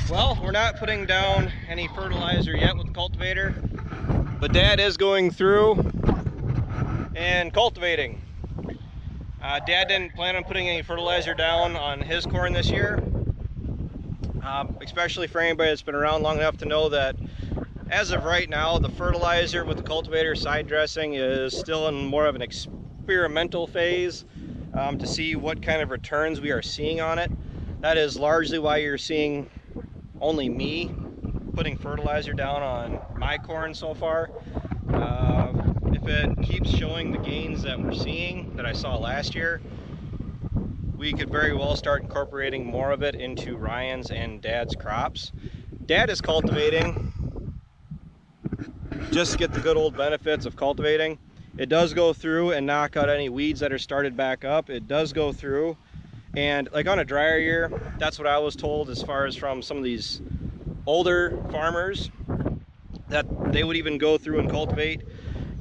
Well, we're not putting down any fertilizer yet with the cultivator, but Dad is going through and cultivating. Dad didn't plan on putting any fertilizer down on his corn this year, especially for anybody that's been around long enough to know that as of right now, the fertilizer with the cultivator side dressing is still in more of an experimental phase to see what kind of returns we are seeing on it. That is largely why you're seeing only me putting fertilizer down on my corn so far. If it keeps showing the gains that we're seeing that I saw last year, we could very well start incorporating more of it into Ryan's and Dad's crops. Dad is cultivating just to get the good old benefits of cultivating. It does go through and knock out any weeds that are started back up. It does go through, and like on a drier year, that's what I was told as far as from some of these older farmers, that they would even go through and cultivate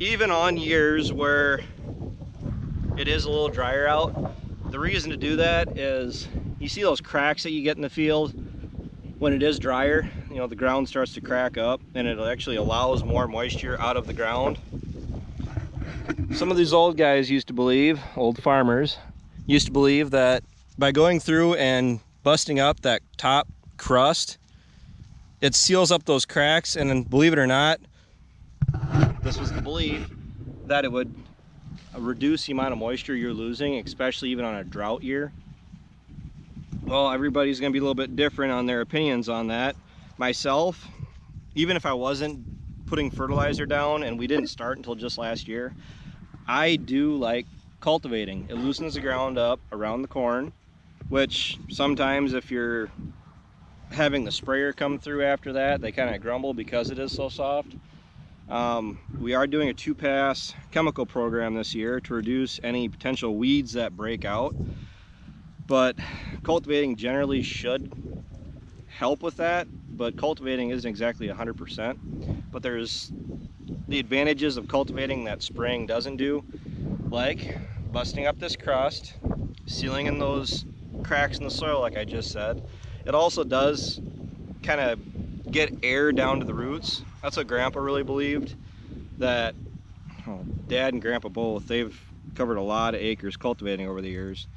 even on years where it is a little drier out. The reason to do that is you see those cracks that you get in the field when it is drier. You know, the ground starts to crack up and it actually allows more moisture out of the ground. Some of these old guys used to believe, old farmers used to believe, that by going through and busting up that top crust, it seals up those cracks, and then, believe it or not, this was the belief, that it would reduce the amount of moisture you're losing, especially even on a drought year. Well, everybody's going to be a little bit different on their opinions on that. Myself, even if I wasn't putting fertilizer down, and we didn't start until just last year, I do like cultivating. It loosens the ground up around the corn, which sometimes if you're having the sprayer come through after that, they kind of grumble because it is so soft. We are doing a 2-pass chemical program this year to reduce any potential weeds that break out, but cultivating generally should help with that. But cultivating isn't exactly 100%, but there's the advantages of cultivating that spraying doesn't do, like busting up this crust, sealing in those cracks in the soil like I just said. It also does kind of get air down to the roots. That's what Grandpa really believed, that Dad and Grandpa both, they've covered a lot of acres cultivating over the years.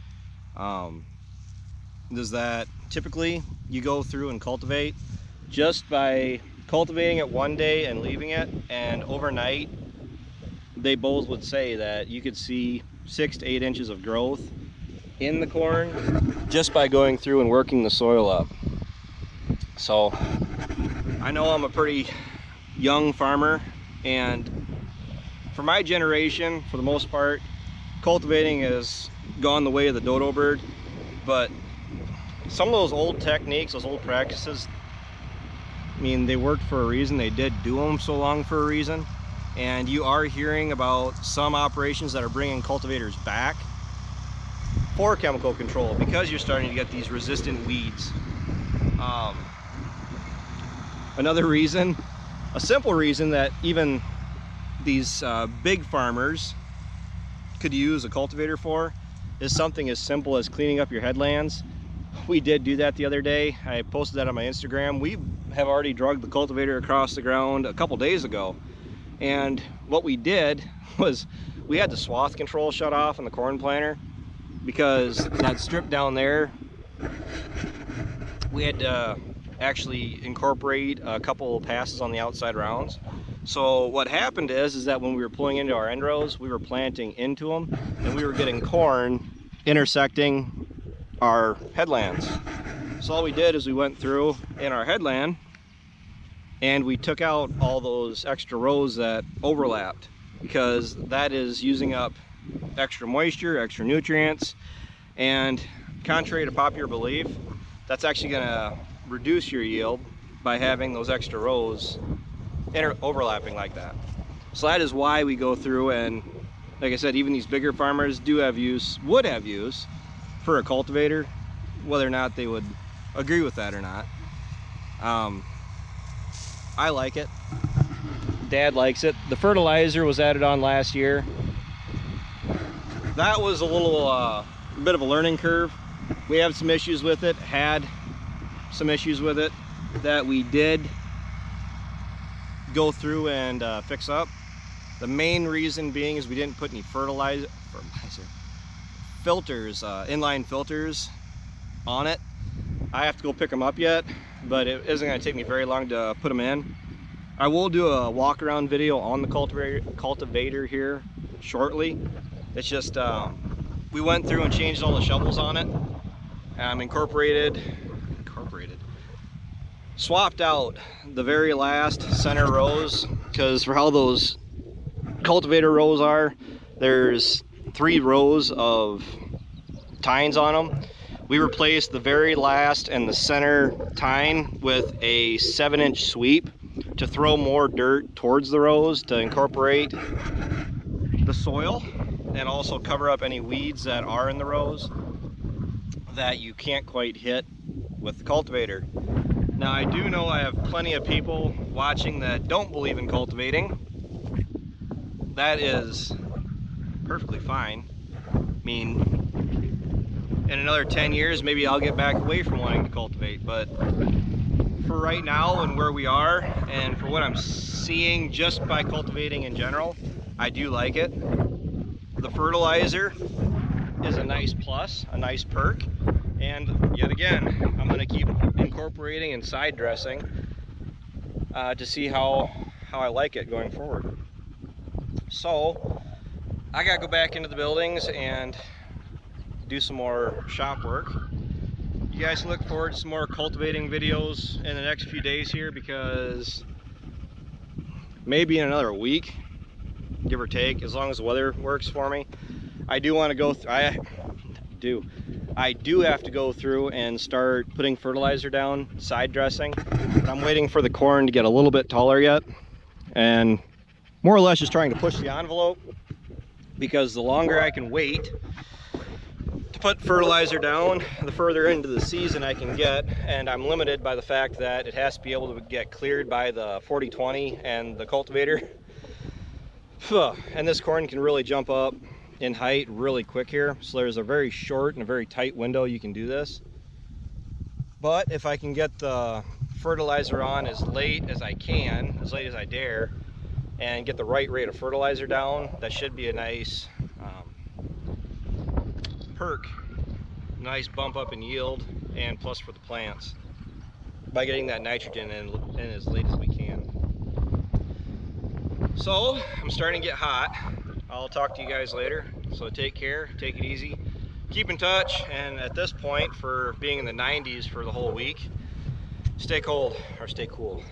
Is that typically you go through and cultivate just by cultivating it one day and leaving it, and overnight they both would say that you could see 6 to 8 inches of growth in the corn just by going through and working the soil up. So I know I'm a pretty young farmer, and for my generation, for the most part, cultivating has gone the way of the dodo bird. But some of those old techniques, those old practices, I mean, they worked for a reason. They did do them so long for a reason. And you are hearing about some operations that are bringing cultivators back for chemical control because you're starting to get these resistant weeds. Another reason, a simple reason that even these big farmers could use a cultivator for, is something as simple as cleaning up your headlands. We did do that the other day. I posted that on my Instagram. We have already dragged the cultivator across the ground a couple days ago, and what we did was we had the swath control shut off on the corn planter because that strip down there, we had to actually incorporate a couple passes on the outside rounds. So what happened is that when we were pulling into our end rows, we were planting into them, and we were getting corn intersecting our headlands. So all we did is we went through in our headland and we took out all those extra rows that overlapped, because that is using up extra moisture, extra nutrients, and contrary to popular belief, that's actually going to reduce your yield by having those extra rows overlapping like that. So that is why we go through, and like I said, even these bigger farmers would have use for a cultivator, whether or not they would agree with that or not. I like it. Dad likes it. The fertilizer was added on last year. That was a little bit of a learning curve. We have some issues with it, had some issues with it. that we did go through and fix up. The main reason being is we didn't put any fertilizer filters, inline filters on it. I have to go pick them up yet, but it isn't going to take me very long to put them in. I will do a walk around video on the cultivator here shortly. It's just we went through and changed all the shovels on it. Swapped out the very last center rows, because for how those cultivator rows are, there's 3 rows of tines on them. We replaced the very last and the center tine with a 7-inch sweep to throw more dirt towards the rows to incorporate the soil and also cover up any weeds that are in the rows that you can't quite hit with the cultivator. Now, I do know I have plenty of people watching that don't believe in cultivating. That is perfectly fine. I mean, in another 10 years, maybe I'll get back away from wanting to cultivate, but for right now and where we are, and for what I'm seeing just by cultivating in general, I do like it. The fertilizer is a nice plus, a nice perk, and yet again, I'm going to keep incorporating and side dressing to see how I like it going forward. So I gotta go back into the buildings and do some more shop work. You guys look forward to some more cultivating videos in the next few days here, because maybe in another week, give or take, as long as the weather works for me. I do want to go I do have to go through and start putting fertilizer down, side dressing, but I'm waiting for the corn to get a little bit taller yet, and more or less just trying to push the envelope, because the longer I can wait to put fertilizer down, the further into the season I can get, and I'm limited by the fact that it has to be able to get cleared by the 40-20 and the cultivator. And this corn can really jump up in height really quick here, so there's a very short and a very tight window you can do this. But if I can get the fertilizer on as late as I can, as late as I dare, and get the right rate of fertilizer down, that should be a nice perk, nice bump up in yield, and plus for the plants by getting that nitrogen in as late as we can. So I'm starting to get hot. I'll talk to you guys later, so take care, take it easy, keep in touch, and at this point, for being in the 90s for the whole week, stay cold or stay cool.